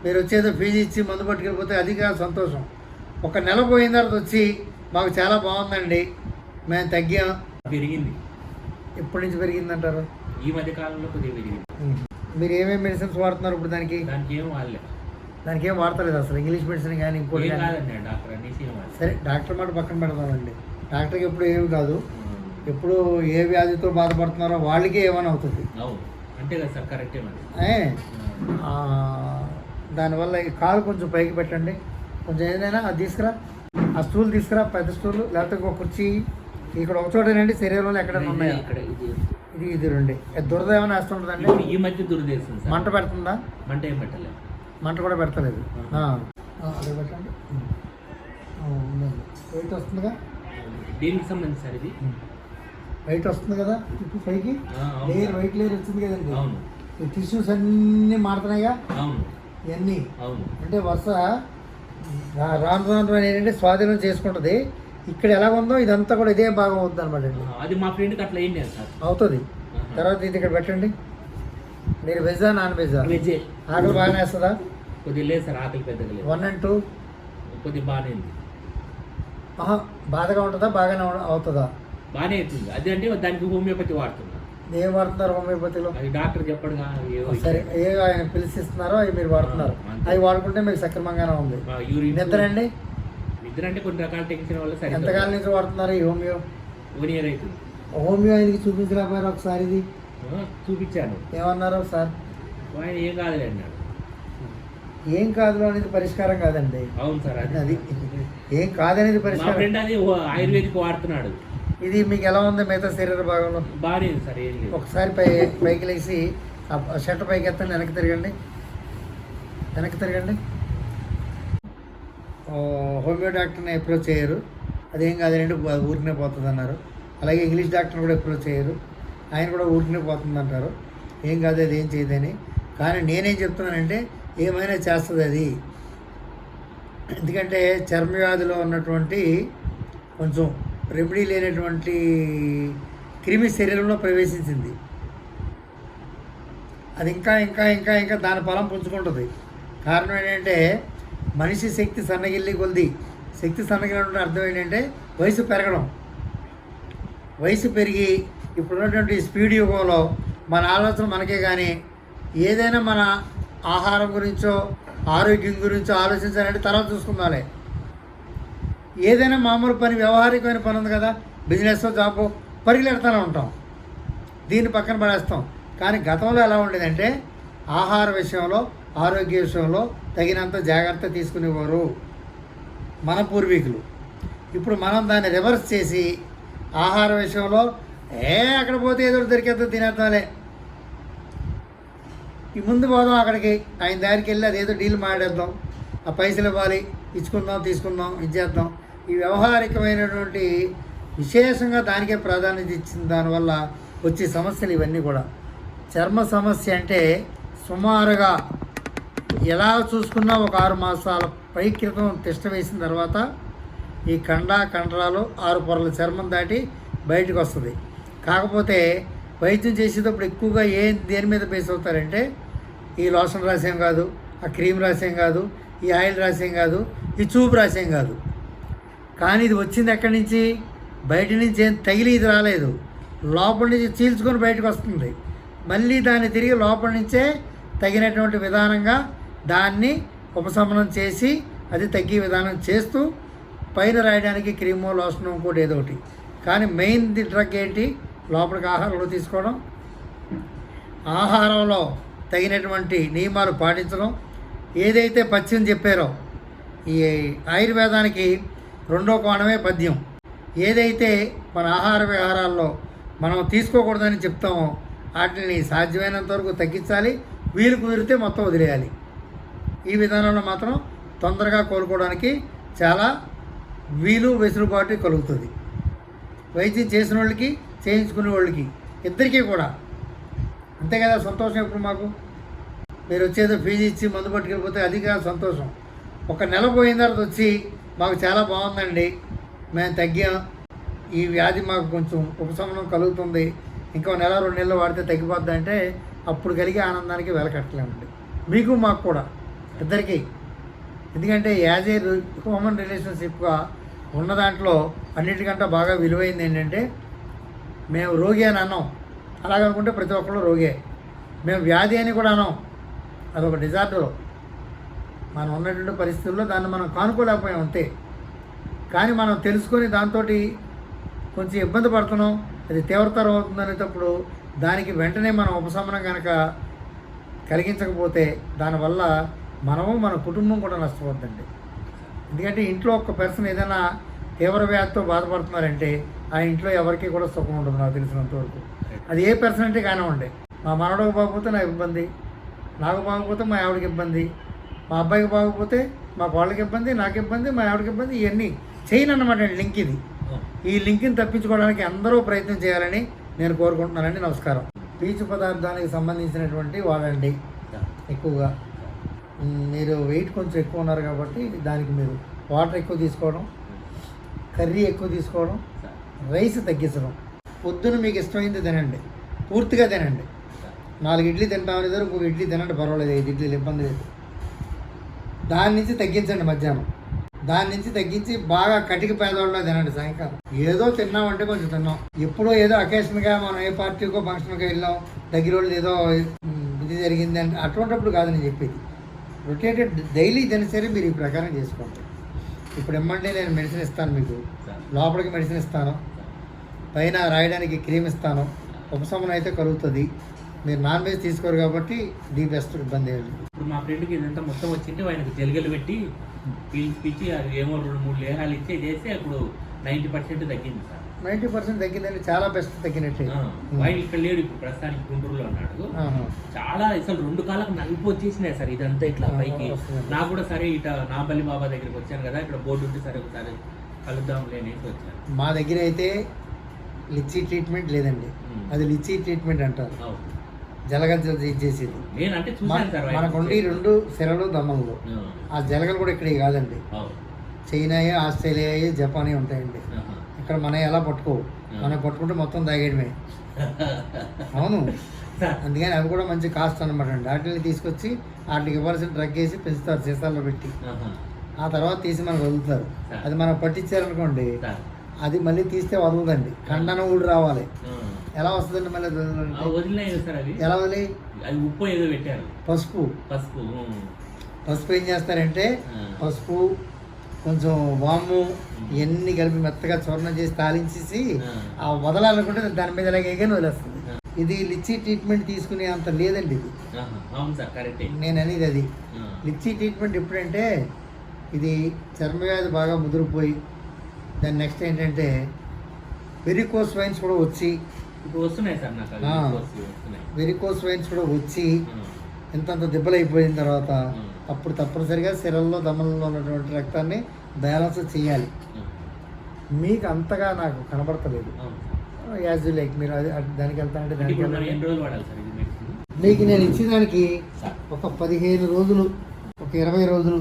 మీరు వచ్చేదో ఫీజు ఇచ్చి మందు పట్టుకెళ్ళిపోతే అది కాదు సంతోషం. ఒక నెల పోయిన తర్వాత వచ్చి మాకు చాలా బాగుందండి, మేము తగ్గాం. పెరిగింది. ఎప్పటి నుంచి పెరిగిందంటారు? ఈ మధ్య కాలంలో కొద్దిగా పెరిగింది. మీరు ఏమేమి మెడిసిన్స్ వాడుతున్నారు ఇప్పుడు? దానికి ఏం వాడలేదు. దానికి ఏం వాడతలేదు అసలు, ఇంగ్లీష్ మెడిసిన్ కానీ ఇంకోటి కాదండి. డాక్టర్ అనేసి సరే, డాక్టర్ మాట పక్కన పెడతామండి. డాక్టర్కి ఎప్పుడు ఏమి కాదు, ఎప్పుడు ఏ వ్యాధితో బాధపడుతున్నారో వాళ్ళకే ఏమైనా అవుతుంది. అంతే కదా సార్, కరెక్టే. దానివల్ల ఈ కాలు కొంచెం పైకి పెట్టండి, కొంచెం ఏదైనా అది తీసుకురా, ఆ స్టూల్ తీసుకురా, పెద్ద స్టూల్, లేకపోతే ఒక కుర్చీ ఇక్కడ ఒక చోటేనండి, శరీరంలో ఎక్కడైనా ఉన్నాయా? ఇది రండి. దురద ఏమైనా వేస్తుంటుందండి? ఈ మధ్య దురద వేస్తుంది. మంట పెడుతుందా? మంట ఏం పెట్టలేదు. మంట కూడా పెడతలేదు. అదే పెట్టండి. వెయిట్ వస్తుందిగా? దేనికి సంబంధించి సార్ ఇది? వెయిట్ వస్తుంది కదా ఇప్పుడు పైకి, వెయిట్ లేయర్ వచ్చింది కదండి. అవును. ఈ టిష్యూస్ అన్నీ మారుతున్నాయిగా. అవును. ఇవన్నీ అవును. అంటే వరుస రాను రాను ఏంటంటే స్వాధీనం చేసుకుంటుంది. ఇక్కడ ఎలా ఉందో ఇదంతా కూడా ఇదే భాగం అవుతుంది అనమాట అండి. అది మా ఫ్రెండ్కి అట్లా ఏం లేదు సార్. అవుతుంది. తర్వాత ఇది ఇక్కడ పెట్టండి. మీరు వెజ్జా నాన్ వెజ్జా? వెజ్జే. ఆకలి బాగానే వేస్తుందా? కొద్దిగా లేదు సార్, ఆకలి పెద్దగా లేదు. 1 and 2 కొద్దిగా బాగానే ఉంది. బాధగా ఉంటుందా? బాగానే అవుతుందా? బాగానే అవుతుంది. అది అంటే దానికి హోమియోపతి వాడుతున్నా. ఏం వాడుతున్నారు హోమియోపతిలో? అది డాక్టర్ చెప్పడు. సరే, ఏ ఆయన పిలిచిస్తున్నారో అవి మీరు వాడుతున్నారు. అవి వాడుకుంటే మీకు సక్రమంగానే ఉంది. నిద్ర అండి? నిద్ర అంటే కొన్ని రకాల టెన్షన్ వల్ల సరే. ఎంతకాలం నుంచి వాడుతున్నారు ఈ హోమియో? 1 year అవుతుంది. హోమియో ఆయనకి చూపించలేకపోయారు ఒకసారి? ఇది చూపించాను. ఏమన్నారు సార్? ఆయన ఏం కాదులే అన్నాడు. ఏం కాదు అనేది పరిష్కారం కాదండి. అవును సార్, అది ఏం కాదనేది పరిష్కారం. ఫ్రెండ్ అది ఆయుర్వేదిక్ వాడుతున్నాడు. ఇది మీకు ఎలా ఉంది మిగతా శరీర భాగంలో? బాగానే ఉంది సార్, ఏం లేదు. ఒకసారి పైకి లేచి షర్ట్ పైకి ఎత్తండి, వెనక్కి తిరగండి, వెనక్కి తిరగండి. హోమియో డాక్టర్ని అప్రోచ్ చేయరు, అదేం కాదండి ఊరికనే పోతుంది అన్నారు. అలాగే ఇంగ్లీష్ డాక్టర్ని కూడా అప్రోచ్ చేయరు, ఆయన కూడా ఊరికనే పోతుంది అంటారు. ఏం కాదు, అది ఏం చేయదని. కానీ నేనేం చెప్తున్నానంటే ఏమైనా చేస్తుంది అది. ఎందుకంటే చర్మవ్యాధిలో ఉన్నటువంటి కొంచెం రెమెడీ లేనటువంటి క్రిమి శరీరంలో ప్రవేశించింది. అది ఇంకా ఇంకా ఇంకా ఇంకా దాని ఫలం పుంజుకుంటుంది. కారణం ఏంటంటే మనిషి శక్తి సన్నగిల్లి కొద్ది, శక్తి సన్నగిలినటువంటి అర్థం ఏంటంటే వయసు పెరగడం. వయసు పెరిగి ఇప్పుడున్నటువంటి స్పీడ్ యుగంలో మన ఆలోచన మనకే కానీ ఏదైనా మన ఆహారం గురించో ఆరోగ్యం గురించో ఆలోచించాలంటే తర్వాత చూసుకుందాలే. ఏదైనా మామూలు పని, వ్యవహారికమైన పని ఉంది కదా, బిజినెస్ జాబ్, పరిగెడతానే ఉంటాం, దీన్ని పక్కన పడేస్తాం. కానీ గతంలో ఎలా ఉండేదంటే ఆహార విషయంలో, ఆరోగ్య విషయంలో తగినంత జాగ్రత్త తీసుకునేవారు మన పూర్వీకులు. ఇప్పుడు మనం దాన్ని రివర్స్ చేసి ఆహార విషయంలో అక్కడ పోతే ఏదో దొరికేద్దో తినేద్దాంలే, ఈ ముందు పోదాం అక్కడికి, ఆయన దగ్గరికి వెళ్ళి అదేదో డీల్ మాడేద్దాం, ఆ పైసలు ఇవ్వాలి, ఇచ్చుకుందాం, తీసుకుందాం, ఇచ్చేద్దాం. ఈ వ్యవహారికమైనటువంటి విశేషంగా దానికే ప్రాధాన్యత ఇచ్చిన దానివల్ల వచ్చే సమస్యలు ఇవన్నీ కూడా. చర్మ సమస్య అంటే సుమారుగా ఎలా చూసుకున్నా ఒక 6 మాసాల పై క్రితం టెస్ట్ వేసిన తర్వాత ఈ కండరాలు 6 పొరల చర్మం దాటి బయటకు వస్తుంది. కాకపోతే వైద్యం చేసేటప్పుడు ఎక్కువగా దేని మీద బేస్ అవుతారంటే ఈ లోషన్ రాసేం కాదు, ఆ క్రీమ్ రాసేం కాదు, ఈ ఆయిల్ రాసేం కాదు, ఈ చూపు రాసేం కాదు. కానీ ఇది వచ్చింది ఎక్కడి నుంచి? బయట నుంచి ఏం తగిలి ఇది రాలేదు, లోపల నుంచి చీల్చుకొని బయటకు వస్తుంది. మళ్ళీ దాన్ని తిరిగి లోపల నుంచే తగినటువంటి విధానంగా దాన్ని ఉపశమనం చేసి అది తగ్గే విధానం చేస్తూ పైన రాయడానికి క్రీమో, లోషనో, ఇంకోటి ఏదో ఒకటి. కానీ మెయిన్ డ్రగ్ ఏంటి? లోపలికి ఆహారంలో తీసుకోవడం, ఆహారంలో తగినటువంటి నియమాలు పాటించడం. ఏదైతే పథ్యం చెప్పారో ఈ ఆయుర్వేదానికి 2వ కోణమే పద్యం. ఏదైతే మన ఆహార విహారాల్లో మనం తీసుకోకూడదని చెప్తామో వాటిని సాధ్యమైనంత వరకు తగ్గించాలి, వీలు కుదిరితే మొత్తం వదిలేయాలి. ఈ విధానంలో మాత్రం తొందరగా కోలుకోవడానికి చాలా వీలు వెసులుబాటు కలుగుతుంది. వైద్యం చేసిన వాళ్ళకి, చేయించుకునే వాళ్ళకి, ఇద్దరికీ కూడా అంతే కదా. సంతోషం ఇప్పుడు మాకు. మీరు వచ్చేదో ఫీజు ఇచ్చి మందు పట్టుకెళ్ళిపోతే అది కాదు సంతోషం. ఒక నెల పోయిన తర్వాత వచ్చి మాకు చాలా బాగుందండి, మేము తగ్గాం, ఈ వ్యాధి మాకు కొంచెం ఉపశమనం కలుగుతుంది, ఇంకో 1-2 నెలలు వాడితే తగ్గిపోద్ది అంటే అప్పుడు కలిగే ఆనందానికి వెలకట్టలేమండి. మీకు మాకు కూడా ఇద్దరికి. ఎందుకంటే యాజ్ ఏ హ్యూమన్ రిలేషన్షిప్గా ఉన్న దాంట్లో అన్నిటికంటే బాగా విలువైంది ఏంటంటే మేము రోగి అని అన్నాం, అలాగనుకుంటే ప్రతి ఒక్కళ్ళు రోగే. మేము వ్యాధి అని కూడా అన్నాం, అదొక డిజార్డర్. మనం ఉన్నటువంటి పరిస్థితుల్లో దాన్ని మనం కానుకోలేకపోయాం అంతే. కానీ మనం తెలుసుకొని దాంతో కొంచెం ఇబ్బంది పడుతున్నాం, అది తీవ్రతరం అవుతుందనేటప్పుడు దానికి వెంటనే మనం ఉపశమనం కనుక కలిగించకపోతే దానివల్ల మనము మన కుటుంబం కూడా నష్టపోద్దండి. ఎందుకంటే ఇంట్లో ఒక్క పర్సన్ ఏదైనా తీవ్ర వ్యాధితో బాధపడుతున్నారంటే ఆ ఇంట్లో ఎవరికి కూడా సుఖం ఉండదు నాకు తెలిసినంతవరకు. అది ఏ పర్సన్ అంటే కానివ్వండి, మా మనవడికి బాగపోతే నాకు ఇబ్బంది, నాకు బాగపోతే మా ఆవిడకి ఇబ్బంది, మా అబ్బాయికి బాగపోతే మా వాళ్ళకి ఇబ్బంది, నాకు ఇబ్బంది, మా ఆవిడకి ఇబ్బంది. ఇవన్నీ చేయను అన్నమాట లింక్ ఇది. ఈ లింక్ని తప్పించుకోవడానికి అందరూ ప్రయత్నం చేయాలని నేను కోరుకుంటున్నానండి. నమస్కారం. పీచు పదార్థానికి సంబంధించినటువంటి వాడండి ఎక్కువగా. మీరు వెయిట్ కొంచెం ఎక్కువ ఉన్నారు కాబట్టి దానికి మీరు వాటర్ ఎక్కువ తీసుకోవడం, కర్రీ ఎక్కువ తీసుకోవడం, రైస్ తగ్గించడం. పొద్దున మీకు ఇష్టమైంది తినండి, పూర్తిగా తినండి. 4 ఇడ్లీ తింటామని దగ్గర ఇంకొక ఇడ్లీ తినండి, పర్వాలేదు, 5 ఇడ్లీలు ఇబ్బంది లేదు. దాని నుంచి తగ్గించండి మధ్యాహ్నం, దాని నుంచి తగ్గించి బాగా కటిక పేదవాళ్ళలో తినండి. సాయంకాలం ఏదో తిన్నామంటే కొంచెం తిన్నాం, ఎప్పుడో ఏదో అకేషన్గా మనం ఏ పార్టీకో ఫంక్షన్కో వెళ్ళాం, దగ్గర వాళ్ళు ఏదో ఇది జరిగింది అంటే అటువంటిప్పుడు కాదు నేను చెప్పేది. రొటేటెడ్ డైలీ దినచర్య మీరు ఈ ప్రకారం చేసుకోండి. ఇప్పుడు ఇమ్మంటే నేను మెడిసిన్ ఇస్తాను, మీకు లోపలికి మెడిసిన్ ఇస్తాను, పైన రాయడానికి క్రీమ్ ఇస్తాను, ఉపశమనం అయితే కలుగుతుంది. మీరు నాన్ వెజ్ తీసుకోరు కాబట్టి ది బెస్ట్, ఇబ్బంది ఏమి. ఇప్పుడు మా ఫ్రెండ్కి ఇదంతా మొత్తం వచ్చింటే ఆయనకు జలిగలు పెట్టి పీల్చి అది ఏమో 2-3 లేహాలు ఇచ్చి చేస్తే అప్పుడు 90% తగ్గింది సార్. 90% తగ్గిందండి, చాలా బెస్ట్ తగ్గినట్టే. ఆయన ఇక్కడ లేడు, ఇప్పుడు ప్రస్తుతానికి గుంటూరులో ఉన్నాడు. చాలా అసలు 2 కాళ్ళకు నలిపి వచ్చేసినాయి సార్, ఇదంతా ఇట్లా పైకి. నాకు కూడా సరే ఇట నాంపల్లి బాబా దగ్గరికి వచ్చాను కదా, ఇక్కడ బోర్డు ఉంటే సరే ఒకసారి కలుద్దాం లేనేసి వచ్చాను. మా దగ్గర అయితే లిచ్చి ట్రీట్మెంట్ లేదండి, అది లిచ్చి ట్రీట్మెంట్ అంటారు, జలగలు చేసేది. నేనంటే చూసాను సార్, మనకుండి 2 సిరలు దమ్మలు. ఆ జలగలు కూడా ఇక్కడ కాదండి, చైనా, ఆస్ట్రేలియా, జపాన్ ఉంటాయండి. ఇక్కడ మనం ఎలా పట్టుకోవు, మనం పట్టుకుంటే మొత్తం తాగేయడమే. అవును, అందుకని అవి కూడా మంచి కాస్ట్ అనమాట అండి. వాటిని తీసుకొచ్చి వాటికి ఇవ్వాల్సిన డ్రగ్ వేసి పెంచుతారు సీసాల్లో పెట్టి, ఆ తర్వాత తీసి మనకు వదులుతారు. అది మనం పట్టించారనుకోండి, అది మళ్ళీ తీస్తే వదలదండి, ఖండన ఊడి రావాలి. ఎలా వస్తుందండి మళ్ళీ ఎలా వదిలి? ఉప్పు ఏదో పెట్టారు, పసుపు. పసుపు ఏం చేస్తారంటే పసుపు కొంచెం వాము ఇవన్నీ కలిపి మెత్తగా చూర్ణం చేసి తాలించేసి ఆ వదలాలనుకుంటే దాని మీద ఇలాగే వదిలేస్తుంది. ఇది లిచ్చి ట్రీట్మెంట్ తీసుకునే అంత లేదండి ఇది. నేను అనేది అది లిచ్చి ట్రీట్మెంట్ ఎప్పుడంటే ఇది చర్మవ్యాధి బాగా ముదిరిపోయి దాని నెక్స్ట్ ఏంటంటే వెరికోస్ వైన్స్ కూడా వచ్చి, వెరికోస్ వైన్స్ కూడా వచ్చి ఇంతంత దెబ్బలు అయిపోయిన తర్వాత అప్పుడు తప్పనిసరిగా సిరల్లో దమలలో ఉన్నటువంటి రక్తాన్ని బ్యాలెన్స్ చేయాలి. మీకు అంతగా నాకు కనబడతలేదు, యాజ్ యూ లైక్. మీరు దానికి వెళ్తానంటే దానికి మీకు నేను ఇచ్చేదానికి ఒక 15 రోజులు, ఒక 20 రోజులు